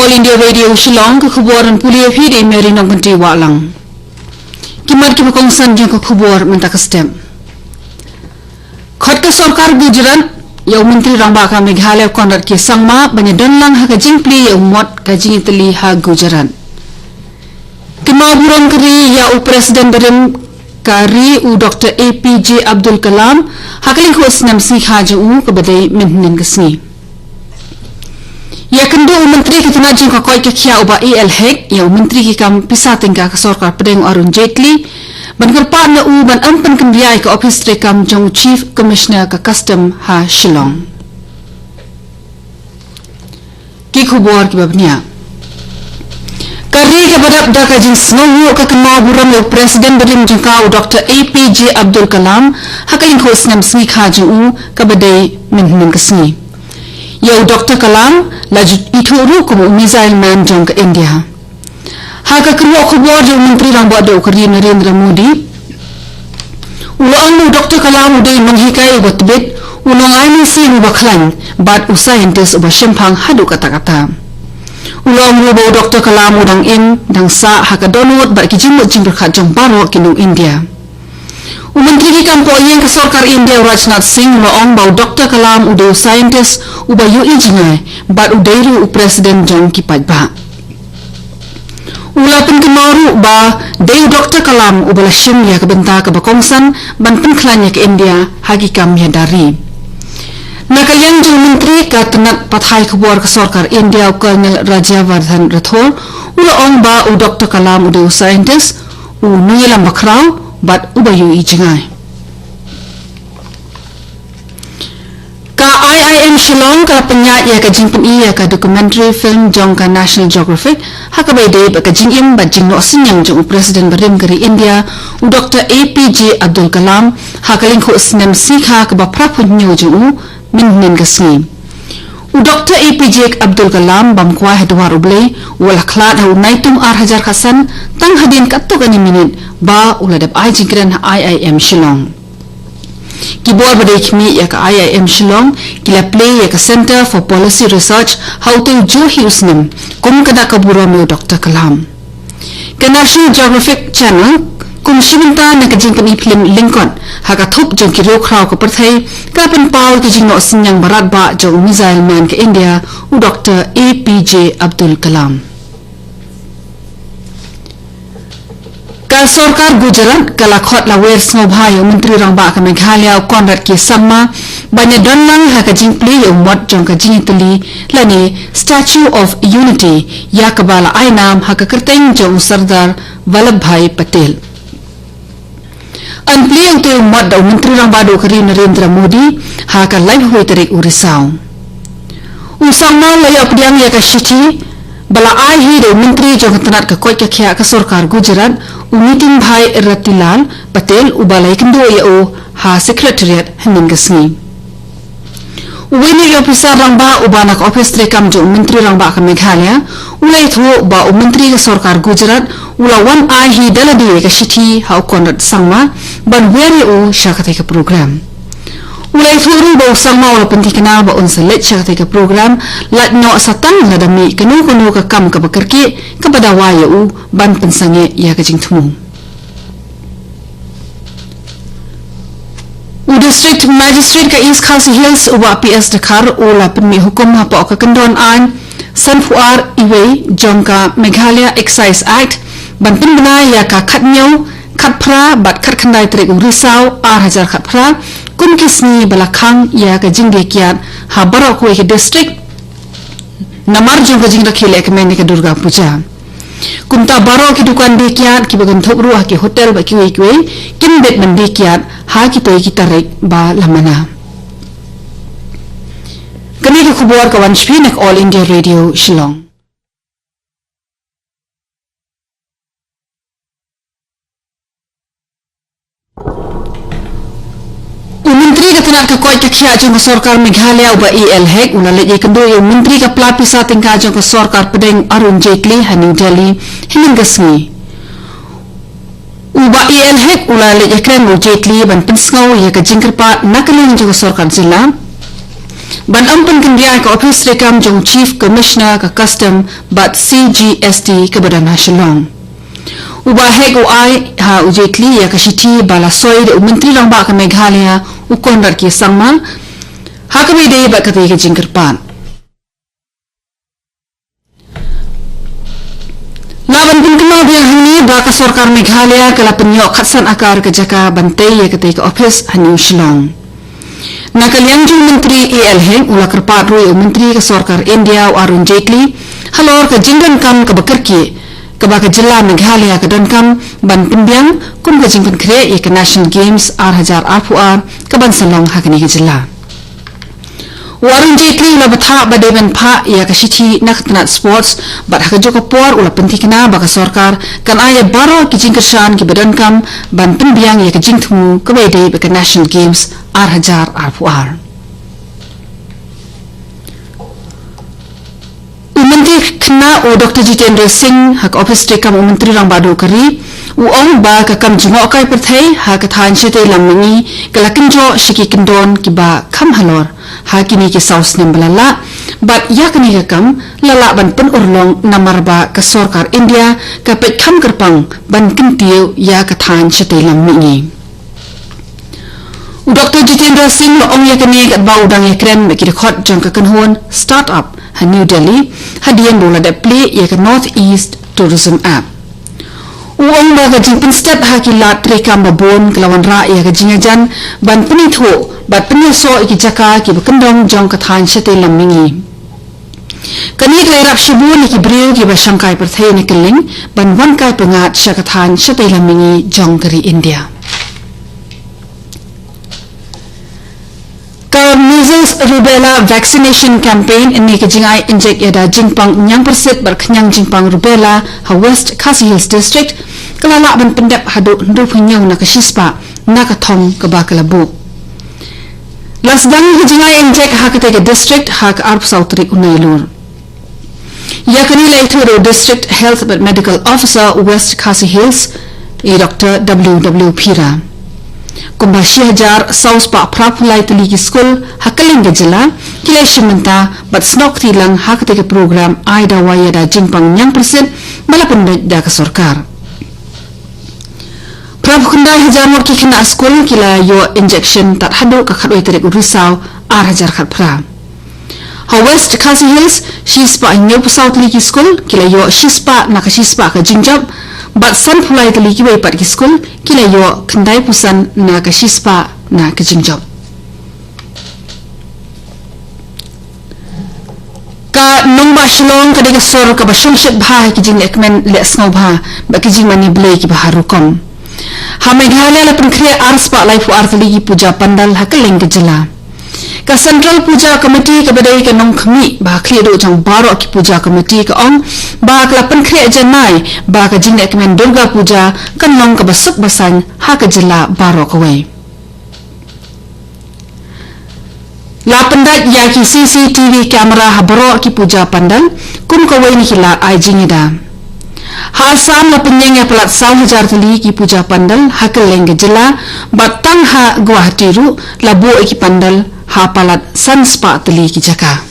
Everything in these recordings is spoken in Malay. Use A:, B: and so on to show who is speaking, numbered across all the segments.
A: All India Radio Shillong ke khubaran pulia phi de meri nong kanti walang. Kimat ki pakongsan jong ke khubar mentak stem. Khot ke sarkar Gujarat yau menteri rangba ka Meghalaya Konrad ki sangma banya donlang ha ka jingpli yau mot ka jingitli ha Gujarat. Kemaburan keri ya Presiden Barim Kari Dr. APJ Abdul Kalam hakaling khos nam si khaja ke badai minnin kesni. Ya kendo menteri kitna jing ka koi ke khia uba EL-HEC ya menteri ki kam pisa tingka ka sarkar pedeng Arun Jaitley ban kerpa na ban ampan kendiai ka office rekam jong chief commissioner ka custom ha Shillong. Ki khubor ki babnia Kari ke badap da ka jing snow ka kena buram ya Presiden Barim jing ka Dr. APJ Abdul Kalam hakaling khos nam si khaja ka badai minnin kesni. Yau Dr. Kalam laju ituru ko missile man jong ke India. Haka kerwa khubor jong menteri rang bada ukari Narendra Modi. Ulang Dr. Kalam udai menghikai ubat bit ulang aini si ubaklan bat scientist uba shempang hadu kata-kata. Ulang bau Dr. Kalam udang in dang sa haka donut bat kijimut jing berkat jong baro kinung India. Menteri kampo yang ke sarkar India Rajnath Singh loong bau Dr. Kalam udah scientist ubah yu engineer bat udairu Presiden jong kipat ba. Ulapan kemaru ba dai Dr. Kalam ubah lashim ya kebenta ke bakongsan ban penklannya ke India hagikam ya dari. Nakayang jong menteri ka tenak pathai kebor ke sarkar India Colonel Rajyavardhan Rathore ulaong ba Dr. Kalam udah scientist nungilam bakrau bat ubayu ijingai. Ka IIM Shillong ka penyat ya ka jingpen iya ka documentary film jong ka National Geographic haka baide ba ka jingim bat jing no sinyang jong Presiden Barim kari India Dr. APJ Abdul Kalam hakaling ko snem sikha ka ba prapun nyo jong minnin kasni. Dr. APJ Abdul Kalam bam kwa hedwar ublay wala khlad ha unaitum hajar khasan tang hadin katuk ani minit ba uladap ai jingkran IIM Shillong. Kibor badai kimi ya ka IIM Shillong kila play ya ka Center for Policy Research hauting jo hiusnim kum kada kaburam yo Dr. Kalam. Ka National Geographic Channel kum shiminta na ka jingpan film Lincoln haka thup jong kiro kraw ka perthai ka pen paul ki jingno sinyang barat ba jong missile man ka India Dr. APJ Abdul Kalam. Ka sarkar Gujarat kala khot la wer snobhai menteri rangba ka Meghalaya Konrad ki samma banya donlang ha ka jingpli yo mot jong ka jingitli lani Statue of Unity ya ka bala ainam ha ka kerteng jong Sardar Vallabhbhai Patel. Anpli yang tu mot da menteri rangba do kari Narendra Modi ha ka live hui tarik urisau. Usama layak diang ya ka shiti bala ai hi do menteri jong tanat ka koi ka khya ka sarkar Gujarat meeting bhai Ratilal Patel ubalai kendo ya ha secretariat hanin gasni. Wini yo pisar rangba ubana ka office rekam jong menteri rangba ka Meghalaya ulai thu ba menteri ka sarkar Gujarat ula wan ai hi daladi ka shiti ha Konrad sangma ban weri syakatai ka program. Ulai thuru ba sangma ula pentikana ba unsalet syakatai ka program lat no satang ladami kanu ka kam ka bakarki ka badawa ya ban pensange ya ka jingtmu. District Magistrate ka East Khasi Hills uba PS Dakar ula penmi hukum ha pa ka kendon an sanfuar iwe jongka Meghalaya Excise Act ban penbena ya ka khatnyau khatphra bat khatkhandai trek urisau hajar khatphra kum kisni balakhang ya ka jingge kiat ha barok ko ke district namar jong ka jingda khile ke meni ka Durga Puja kumta baro ki dukan de kiat ki bagan thopru ha ki hotel ba ki wei kim bet man de kiat ha ki toy ki tarek ba lamana kami ki khubor ka wanshpi nak All India Radio Shillong. Menteri ka tanat ka koi ka khya jong sarkar Meghalaya uba EL-HEC ula le kendo yo menteri ka plapisa tingka jong ka sarkar pedeng Arun Jaitley haning Delhi hining gasni uba EL-HEC ula le kren Jaitley ban pensngau ya ka jingkerpa nakaling jong sarkar zila ban ampun kendian ke office rekam jong chief commissioner ke custom bat CGST ke badan Shillong ubah hego ai ha ujetli ya kashiti bala soi de menteri rang ba ke Meghalaya ukon dar ki sangma ha ke de ba ke jingkerpan laban pengkenal biang hani baka sorkar Meghalaya kala penyok khatsan akar ke jaka bantai ya ke office hani Shillong nakalian jung menteri AL Heng ula kerpat rui menteri ke sorkar India Arun Jaitley halor ke jinggan kam ke bekerki ke baka jela Meghalaya ke donkam ban pembiang kum ke jingpan kre ya ke National Games R1000 R4R ke ban salong hakini ke jela Arun Jaitley ula betha badeban pha ya ke shithi nakatnat sports bat hak joko por ula pentikna baka sorkar kan aya baro ke jingkershan ke badonkam ban pembiang ya ke jingtmu ke bede ke National Games R1000 R4R Menteri kena Dr. Jitendra Singh hak office rekam menteri rang badu kari uong ba ka kam jungok kai perthai hak than chete lamni kala kinjo shiki kindon kiba kham halor hakini ke saus nembalala bat yakni ka kam lala ban pen urlong namarba ka sarkar India ka pe kham kerpang ban kintiu ya ka than chete lamni Dr. Jitendra Singh ong yakni kat ba udang yakren ki record jong ka kanhon startup New Delhi hadian bola da play ya ke North East Tourism App. Uang ba ka jingpin step hakilat rekam babon kelawan ra ya ke jingajan ban penitho bat penyeso iki jaka ki bekendong jong kathan chete lamingi. Kani lairap shibun ki briu ki basangkai perthai ni keling ban wan kai pengat syakathan chete lamingi jong kari India. Measles rubella vaccination campaign ini kejingai injek yada jingpang nyang persit berkenyang jingpang rubella ha West Khasi Hills District kelala ban pendap hadu ndu punyau na kashispa na kathong ke bakalabu lasdang kejingai injek ha ke district ha ke arp sautri unailur yakani laitu district health and medical officer West Khasi Hills Dr. W Pira Kumbashi hajar saus pa prapulai teligi school hakaling gejala kilai shimenta bat snok tilang hakateke program aida waya da jingpang nyang persen malapun da ke sorkar prapukundai hajar mor kikina school kila yo injection tat hadu ka khatoi terek risau ar hajar khat pra ha West Khasi Hills shispa nyo pusau teligi school kila yo shispa na ka shispa ka jingjab bat san pulai teligi bai pat ki school kila yo kendai pusan na ka shispa na ka jingjab ka nongba Shillong ka dega sor ka bashung shet bha ki jing ekmen le sngo bha ba ki jing mani blai ki baharu kom ha Meghalaya la penkre arspa life ar teligi puja pandal hakaleng gejala ka Central Puja Committee ka badai ka nong khmi ba khli do jang baro ki puja committee ka ong ba ka pan khre janai ba ka jing ekmen Durga Puja kan nong ka basuk basan ha ka jila baro ka wei la pendat ya ki CCTV camera ha baro ki puja pandal kum ka wei ni hilat ai jingida ha sam la penyeng ya pelat 1000 tali ki puja pandal ha ka leng jila batang ha Guwahati ru labo ki pandal ha palat sanspa tali ki jaka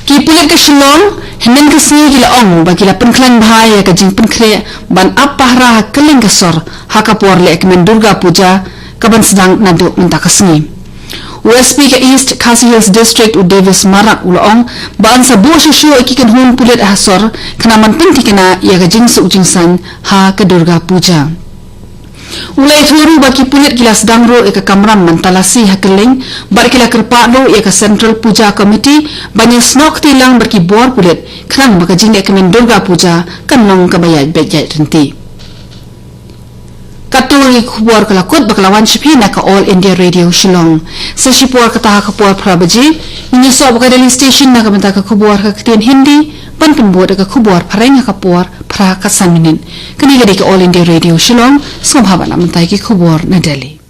A: ki pulet ke Shillong henen ke sini gila ong bagi la penklan bahaya ka jing penkre ban apahra keleng kesor ha ka por le ekmen Durga Puja ka ban sedang nadu minta kesni USP ke East Khasi Hills District u Davis Marak ulong ban sabu shushu ikikan hun pulet hasor kana man pentikena ya ka jing su jingsan ha ka Durga Puja ulai thuru baki pulit kila sedangro eka kamram mentalasi hakeling bar kila kerpalo eka Central Puja Committee banyak snok tilang berki bor pulit kerang baka jing eka men Durga Puja kan long kabayat bejat renti katuri kubor kelakut bakalawan shipina ka All India Radio Shillong sa shipor kataha kapor prabaji ini so baka daily station na kamenta ka kubor ka ketian Hindi ban pembuat ka kubor pareng ka kapor pra ka saminin kani gadi ka All India Radio Shillong somhaba na mentai ki kubor na Delhi